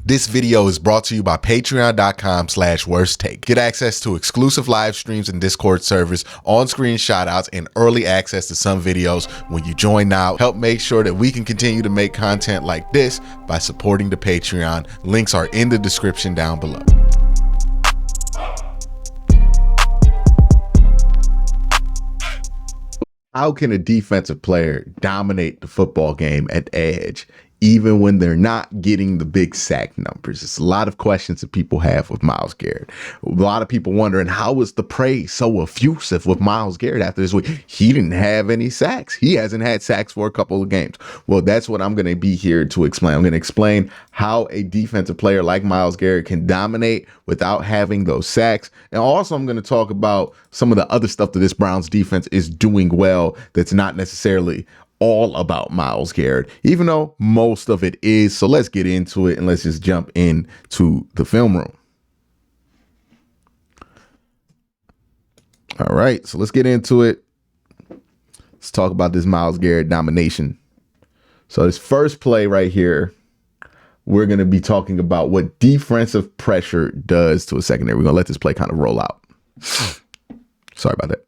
This video is brought to you by patreon.com/worsttake. Get access to exclusive live streams and Discord servers, on-screen shoutouts, and early access to some videos when you join now. Help make sure that we can continue to make content like this by supporting the Patreon. Links are in the description down below. How can a defensive player dominate the football game at edge, even when they're not getting the big sack numbers? It's a lot of questions that people have with Myles Garrett. A lot of people wondering, how was the praise so effusive with Myles Garrett after this week? He didn't have any sacks. He hasn't had sacks for a couple of games. Well, that's what I'm going to be here to explain. I'm going to explain how a defensive player like Myles Garrett can dominate without having those sacks. And also, I'm going to talk about some of the other stuff that this Browns defense is doing well that's not necessarily all about Myles Garrett, even though most of it is. So let's get into it and let's just jump into the film room. All right, so let's get into it. Let's talk about this Myles Garrett domination. So this first play right here, we're going to be talking about what defensive pressure does to a secondary. We're going to let this play kind of roll out. Sorry about that.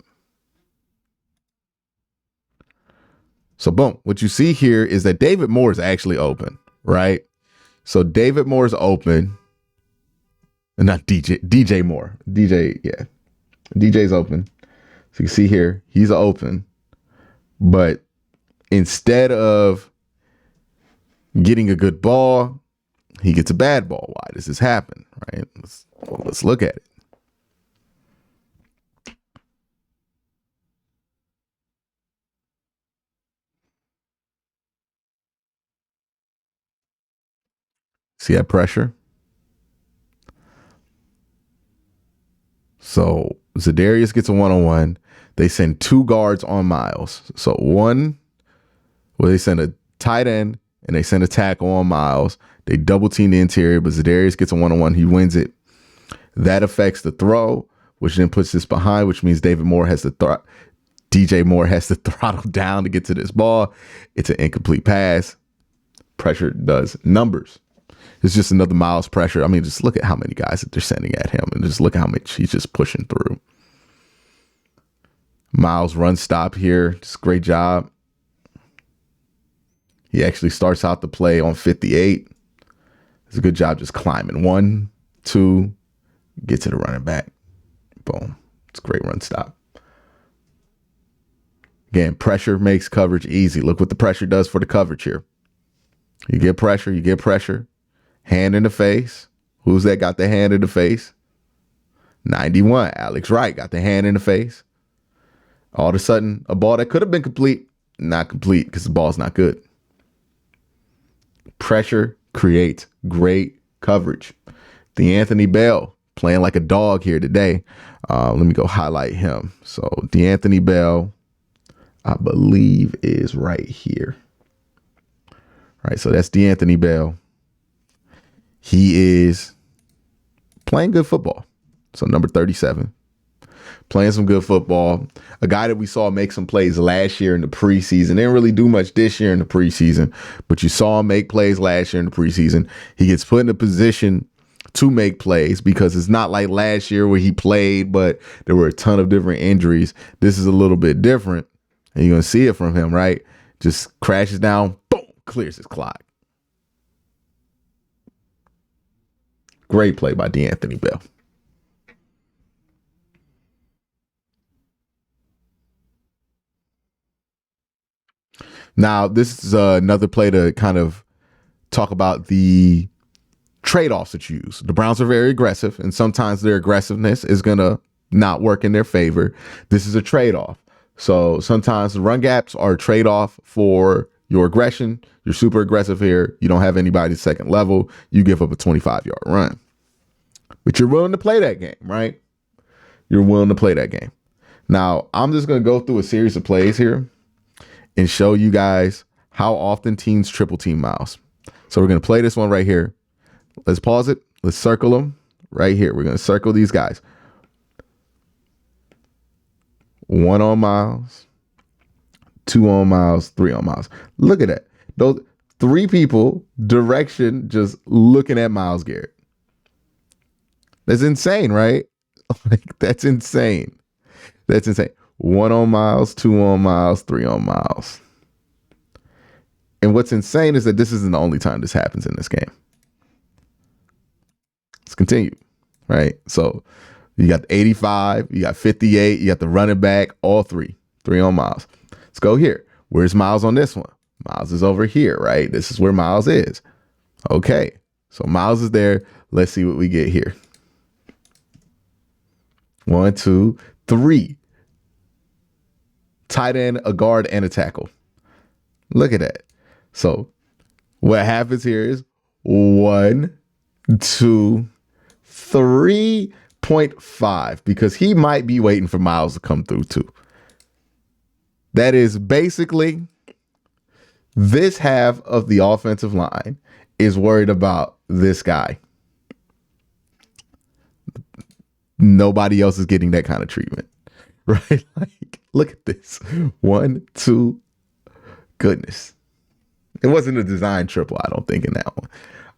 So boom, what you see here is that David Moore is actually open, right? So David Moore is open, and not DJ Moore. DJ's open. So you can see here, he's open, but instead of getting a good ball, he gets a bad ball. Why does this happen, right? Let's look at it. See that pressure? So Za'Darius gets a one-on-one. They send two guards on Myles. So they send a tight end and they send a tackle on Myles. They double team the interior, but Za'Darius gets a one-on-one. He wins it. That affects the throw, which then puts this behind, which means DJ Moore has to throttle down to get to this ball. It's an incomplete pass. Pressure does numbers. It's just another Myles pressure. I mean, just look at how many guys that they're sending at him and just look at how much he's just pushing through. Myles run stop here. Just great job. He actually starts out the play on 58. It's a good job just climbing. 1, 2, get to the running back. Boom. It's a great run stop. Again, pressure makes coverage easy. Look what the pressure does for the coverage here. You get pressure. Hand in the face. Who's that got the hand in the face? 91. Alex Wright got the hand in the face. All of a sudden, a ball that could have been complete, not complete because the ball's not good. Pressure creates great coverage. D'Anthony Bell playing like a dog here today. Let me go highlight him. So D'Anthony Bell, I believe, is right here. All right, so that's D'Anthony Bell. He is playing good football. So number 37, playing some good football. A guy that we saw make some plays last year in the preseason. Didn't really do much this year in the preseason, but you saw him make plays last year in the preseason. He gets put in a position to make plays because it's not like last year where he played, but there were a ton of different injuries. This is a little bit different, and you're going to see it from him, right? Just crashes down, boom, clears his clock. Great play by D'Anthony Bell. Now, this is another play to kind of talk about the trade-offs that you use. The Browns are very aggressive, and sometimes their aggressiveness is going to not work in their favor. This is a trade-off. So sometimes the run gaps are a trade-off for your aggression. You're super aggressive here. You don't have anybody at second level. You give up a 25-yard run. But you're willing to play that game, right? You're willing to play that game. Now, I'm just going to go through a series of plays here and show you guys how often teams triple team Myles. So we're going to play this one right here. Let's pause it. Let's circle them right here. We're going to circle these guys. 1 on Myles, 2 on Myles, 3 on Myles. Look at that. Those 3 people direction just looking at Myles Garrett. That's insane, right? Like, that's insane. That's insane. 1 on Myles, 2 on Myles, 3 on Myles. And what's insane is that this isn't the only time this happens in this game. Let's continue, right? So you got the 85, you got 58, you got the running back, all 3 on Myles. Let's go here. Where's Myles on this one? Myles is over here, right? This is where Myles is. Okay, so Myles is there. Let's see what we get here. 1, 2, 3. Tight end, a guard, and a tackle. Look at that. So what happens here is 1, 2, 3.5, because he might be waiting for Myles to come through too. That is basically this half of the offensive line is worried about this guy. Nobody else is getting that kind of treatment, right? Like, look at this. 1, 2, goodness. It wasn't a design triple, I don't think, in that one.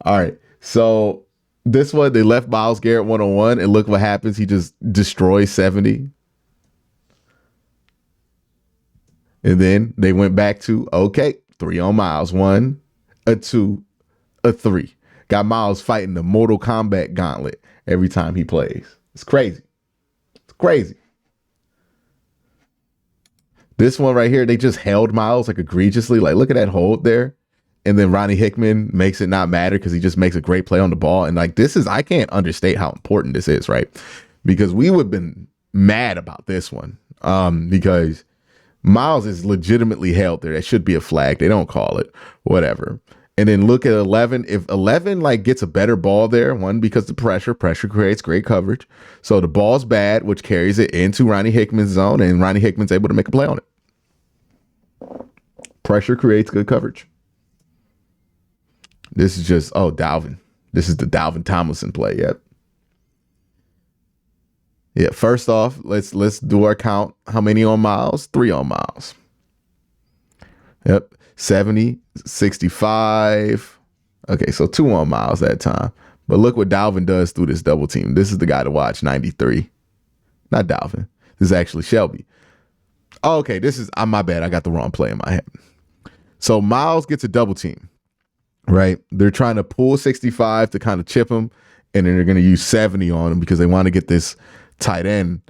All right. So this one, they left Myles Garrett 1-on-1, and look what happens. He just destroys 70. And then they went back to, okay, 3 on Myles. 1, a 2, a 3. Got Myles fighting the Mortal Kombat gauntlet every time he plays. It's crazy. It's crazy. This one right here, they just held Myles like egregiously. Like, look at that hold there. And then Ronnie Hickman makes it not matter because he just makes a great play on the ball. And like, this is, I can't understate how important this is, right? Because we would have been mad about this one because Myles is legitimately held there. That should be a flag. They don't call it, whatever. And then look at 11. If 11 like gets a better ball there, one, because the pressure creates great coverage. So the ball's bad, which carries it into Ronnie Hickman's zone, and Ronnie Hickman's able to make a play on it. Pressure creates good coverage. This is just, oh, Dalvin. This is the Dalvin Tomlinson play. Yep. Yeah, first off, let's do our count. How many on Myles? 3 on Myles. Yep. 70, 65. Okay, so 2 on Myles that time. But look what Dalvin does through this double team. This is the guy to watch, 93. Not Dalvin. This is actually Shelby. Oh, okay, this is, my bad. I got the wrong play in my head. So Myles gets a double team, right? They're trying to pull 65 to kind of chip him, and then they're going to use 70 on him because they want to get this tight end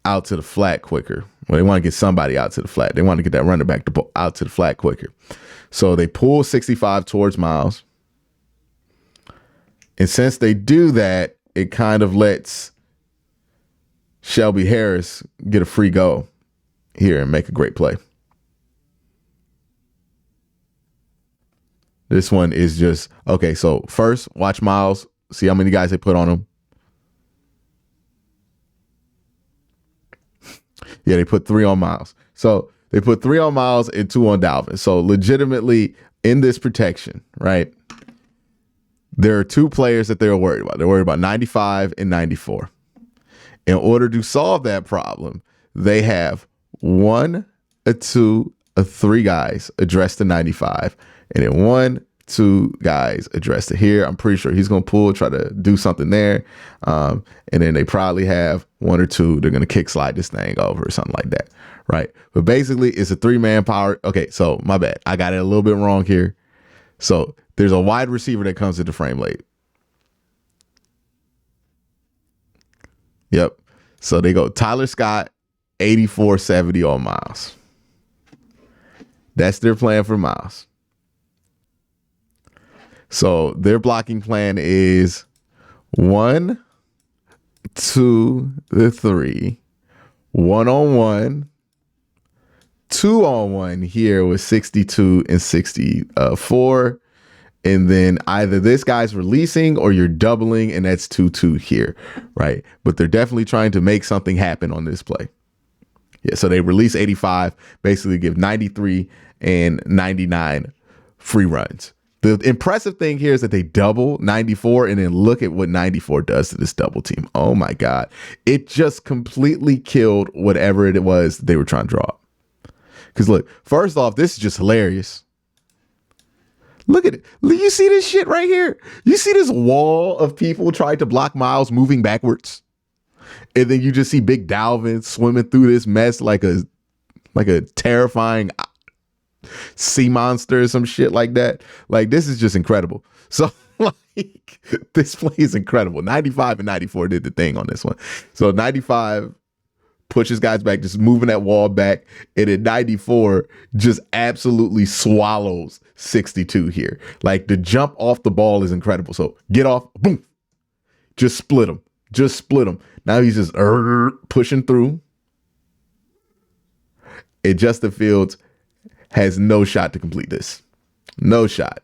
out to the flat quicker. Well, they want to get somebody out to the flat. They want to get that running back out to the flat quicker. So they pull 65 towards Myles. And since they do that, it kind of lets Shelby Harris get a free go here and make a great play. This one is just, okay, so first, watch Myles. See how many guys they put on him. Yeah, they put 3 on Myles. So they put 3 on Myles and 2 on Dalvin. So legitimately in this protection, right, there are 2 players that they're worried about. They're worried about 95 and 94. In order to solve that problem, they have 1, a 2, a 3 guys addressed to 95, and then 1, 2 guys addressed to here. I'm pretty sure he's going to pull, try to do something there. And then they probably have 1 or 2. They're going to kick slide this thing over or something like that. Right. But basically it's a 3-man power. Okay. So my bad. I got it a little bit wrong here. So there's a wide receiver that comes into frame late. Yep. So they go Tyler Scott, 84-70 on Myles. That's their plan for Myles. So their blocking plan is 1, 2, 3, 1-on-1, 2-on-1 here with 62 and 64. And then either this guy's releasing or you're doubling, and that's 2-2 here, right? But they're definitely trying to make something happen on this play. Yeah, so they release 85, basically give 93 and 99 free runs. The impressive thing here is that they double 94, and then look at what 94 does to this double team. Oh my God. It just completely killed whatever it was they were trying to draw up. Because look, first off, this is just hilarious. Look at it. You see this shit right here? You see this wall of people trying to block Myles moving backwards? And then you just see big Dalvin swimming through this mess like a terrifying sea monster or some shit like that. Like, this is just incredible. So, like, this play is incredible. 95 and 94 did the thing on this one. So 95 pushes guys back, just moving that wall back. And at 94, just absolutely swallows 62 here. Like, the jump off the ball is incredible. So get off, boom, just split him. Just split him. Now he's just pushing through. And Justin Fields has no shot to complete this. No shot.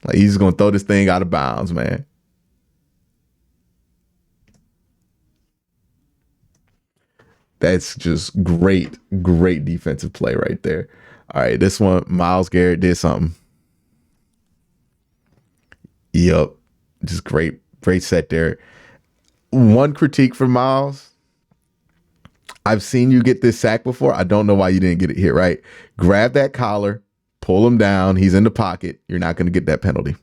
Like, he's going to throw this thing out of bounds, man. That's just great, great defensive play right there. All right, this one, Myles Garrett did something. Yep, just great set there. One critique for Myles. I've seen you get this sack before. I don't know why you didn't get it here, right? Grab that collar, pull him down. He's in the pocket. You're not going to get that penalty.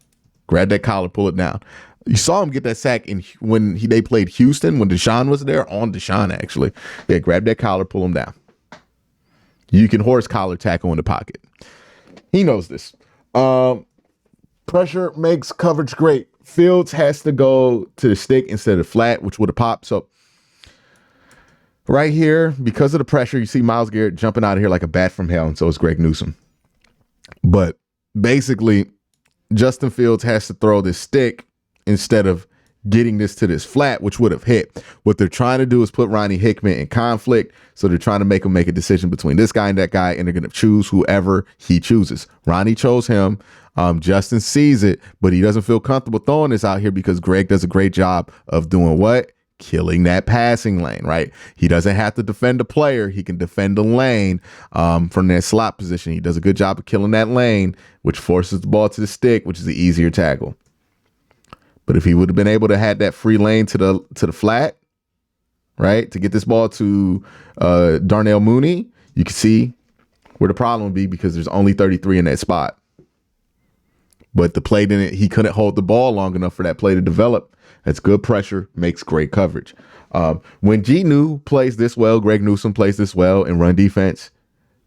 Grab that collar, pull it down. You saw him get that sack when they played Houston, when Deshaun was there, on Deshaun, actually. Yeah, grab that collar, pull him down. You can horse collar tackle in the pocket. He knows this. Pressure makes coverage great. Fields has to go to the stick instead of flat, which would have popped. So right here, because of the pressure, you see Myles Garrett jumping out of here like a bat from hell, and so is Greg Newsome. But basically, Justin Fields has to throw this stick instead of getting this to this flat, which would have hit. What they're trying to do is put Ronnie Hickman in conflict. So they're trying to make him make a decision between this guy and that guy, and they're going to choose whoever he chooses. Ronnie chose him. Justin sees it, but he doesn't feel comfortable throwing this out here because Greg does a great job of doing what? Killing that passing lane, right? He doesn't have to defend a player. He can defend the lane from that slot position. He does a good job of killing that lane, which forces the ball to the stick, which is the easier tackle. But if he would have been able to have that free lane to the flat, right, to get this ball to Darnell Mooney, you can see where the problem would be because there's only 33 in that spot. But the play he couldn't hold the ball long enough for that play to develop. That's good pressure, makes great coverage. When Gnu plays this well, Greg Newsome plays this well in run defense,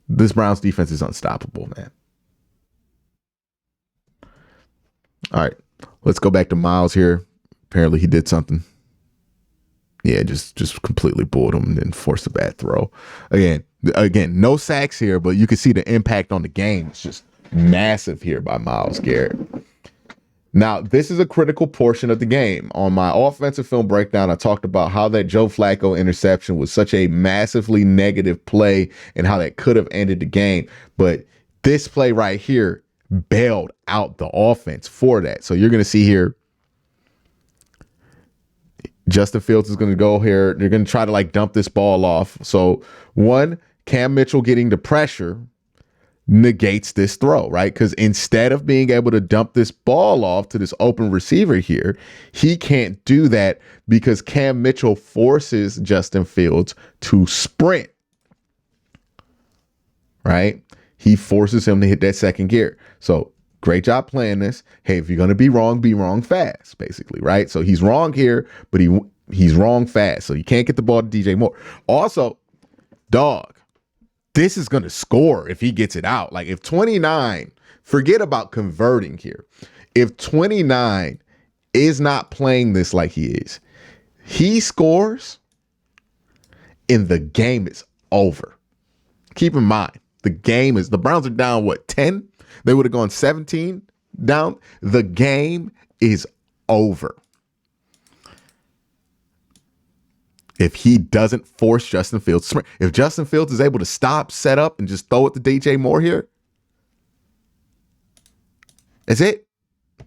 this Browns defense is unstoppable, man. All right, let's go back to Myles here. Apparently he did something. Yeah, just completely bulled him and then forced a bad throw. Again, no sacks here, but you can see the impact on the game. It's just massive here by Myles Garrett. Now, this is a critical portion of the game. On my offensive film breakdown, I talked about how that Joe Flacco interception was such a massively negative play and how that could have ended the game. But this play right here bailed out the offense for that. So you're going to see here, Justin Fields is going to go here. They're going to try to like dump this ball off. So one, Cam Mitchell getting the pressure negates this throw, right? Because instead of being able to dump this ball off to this open receiver here, he can't do that because Cam Mitchell forces Justin Fields to sprint, right? He forces him to hit that second gear. So great job playing this. Hey, if you're going to be wrong fast, basically, right? So he's wrong here, but he's wrong fast. So you can't get the ball to DJ Moore. Also, dog, this is going to score if he gets it out. Like if 29, forget about converting here. If 29 is not playing this like he is, he scores and the game is over. Keep in mind, the Browns are down, 10? They would have gone 17 down. The game is over. If he doesn't force Justin Fields to sprint. If Justin Fields is able to stop, set up, and just throw it to DJ Moore here, that's it.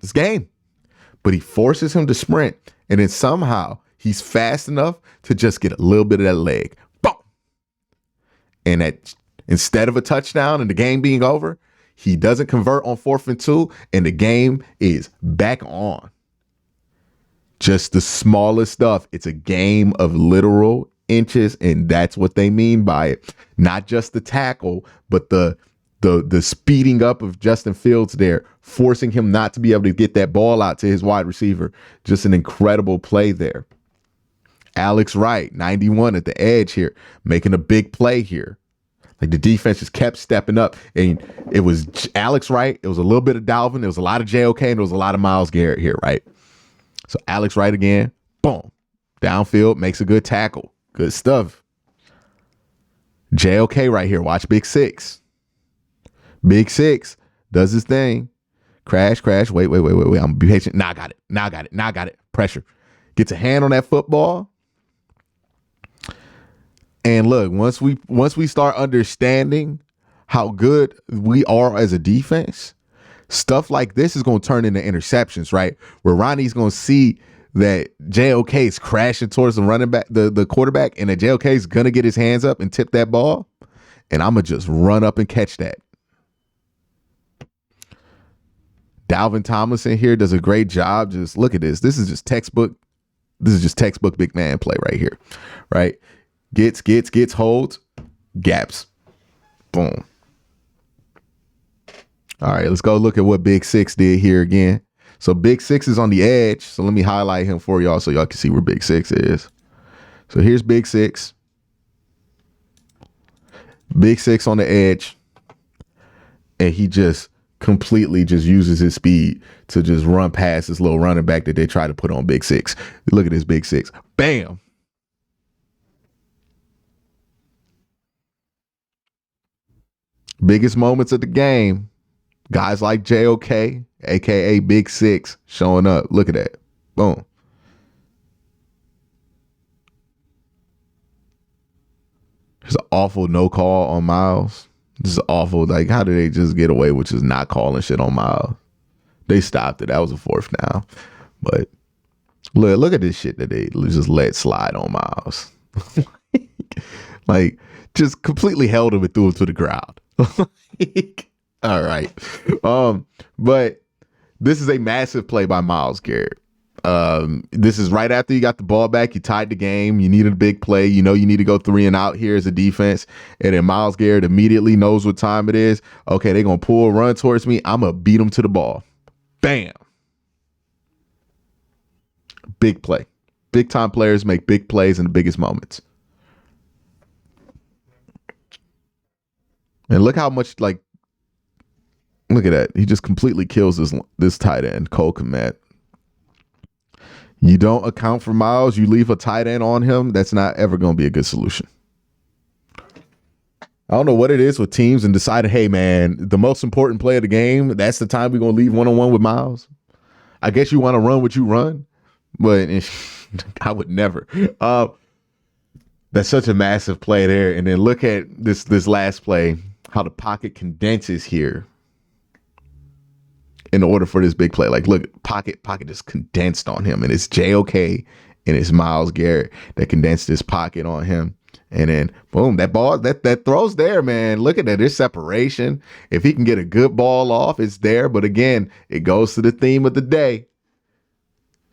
It's game. But he forces him to sprint, and then somehow he's fast enough to just get a little bit of that leg. Boom! And that instead of a touchdown and the game being over, he doesn't convert on 4th and 2, and the game is back on. Just the smallest stuff. It's a game of literal inches, and that's what they mean by it. Not just the tackle, but the The speeding up of Justin Fields there, forcing him not to be able to get that ball out to his wide receiver. Just an incredible play there. Alex Wright, 91 at the edge here, making a big play here. Like the defense just kept stepping up, and it was Alex Wright. It was a little bit of Dalvin. It was a lot of JOK, and it was a lot of Myles Garrett here, right? So Alex Wright again, boom, downfield, makes a good tackle. Good stuff. JOK right here. Watch Big Six. Big Six does his thing. Crash. Wait. I'm gonna be patient. Now I got it. Pressure. Gets a hand on that football. And look, once we start understanding how good we are as a defense, stuff like this is going to turn into interceptions, right? Where Ronnie's going to see that JOK is crashing towards the running back, the quarterback, and that JOK is going to get his hands up and tip that ball. And I'm going to just run up and catch that. Dalvin Tomlinson here does a great job. Just look at this. This is just textbook big man play right here, right? Gets, holds, gaps. Boom. All right, let's go look at what Big Six did here again. So Big Six is on the edge. So let me highlight him for y'all so y'all can see where Big Six is. So here's Big Six. Big Six on the edge. And he just completely just uses his speed to just run past this little running back that they try to put on Big Six. Look at this Big Six. Bam. Biggest moments of the game. Guys like JOK, a.k.a. Big Six, showing up. Look at that. Boom. There's an awful no call on Myles. This is awful. Like, how did they just get away with just not calling shit on Myles? They stopped it. That was a 4th down. But look at this shit that they just let slide on Myles. Like, just completely held him and threw him to the ground. All right. But this is a massive play by Myles Garrett. This is right after you got the ball back. You tied the game. You needed a big play. You know you need to go 3 and out here as a defense. And then Myles Garrett immediately knows what time it is. Okay, they're going to pull a run towards me. I'm going to beat them to the ball. Bam. Big play. Big time players make big plays in the biggest moments. And look how much, like, look at that. He just completely kills this tight end, Cole Kmet. You don't account for Myles. You leave a tight end on him. That's not ever going to be a good solution. I don't know what it is with teams and decided, hey, man, the most important play of the game, that's the time we're going to leave one-on-one with Myles. I guess you want to run what you run, but I would never. That's such a massive play there. And then look at this last play, how the pocket condenses here in order for this big play. Like, look, pocket is condensed on him, and it's JOK and it's Myles Garrett that condensed this pocket on him. And then boom, that ball that throws there, man. Look at that. There's separation. If he can get a good ball off, it's there. But again, it goes to the theme of the day.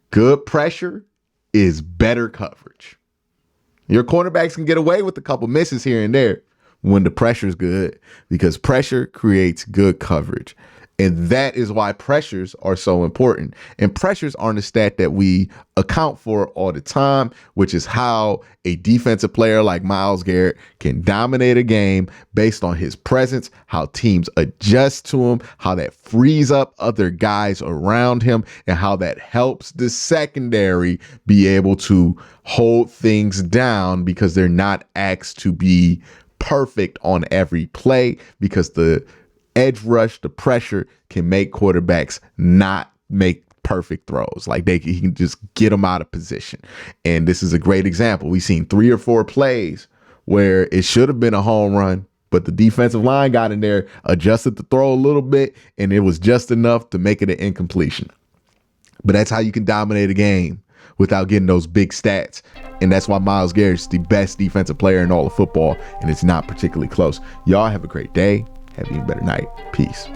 Good pressure is better coverage. Your cornerbacks can get away with a couple misses here and there when the pressure is good, because pressure creates good coverage. And that is why pressures are so important. And pressures aren't a stat that we account for all the time, which is how a defensive player like Myles Garrett can dominate a game based on his presence, how teams adjust to him, how that frees up other guys around him, and how that helps the secondary be able to hold things down because they're not asked to be perfect on every play, because the edge rush, the pressure can make quarterbacks not make perfect throws. Like he can just get them out of position. And this is a great example. We've seen 3 or 4 plays where it should have been a home run, but the defensive line got in there, adjusted the throw a little bit, and it was just enough to make it an incompletion. But that's how you can dominate a game without getting those big stats. And that's why Myles Garrett is the best defensive player in all of football, and it's not particularly close. Y'all have a great day. Have an even better night. Peace.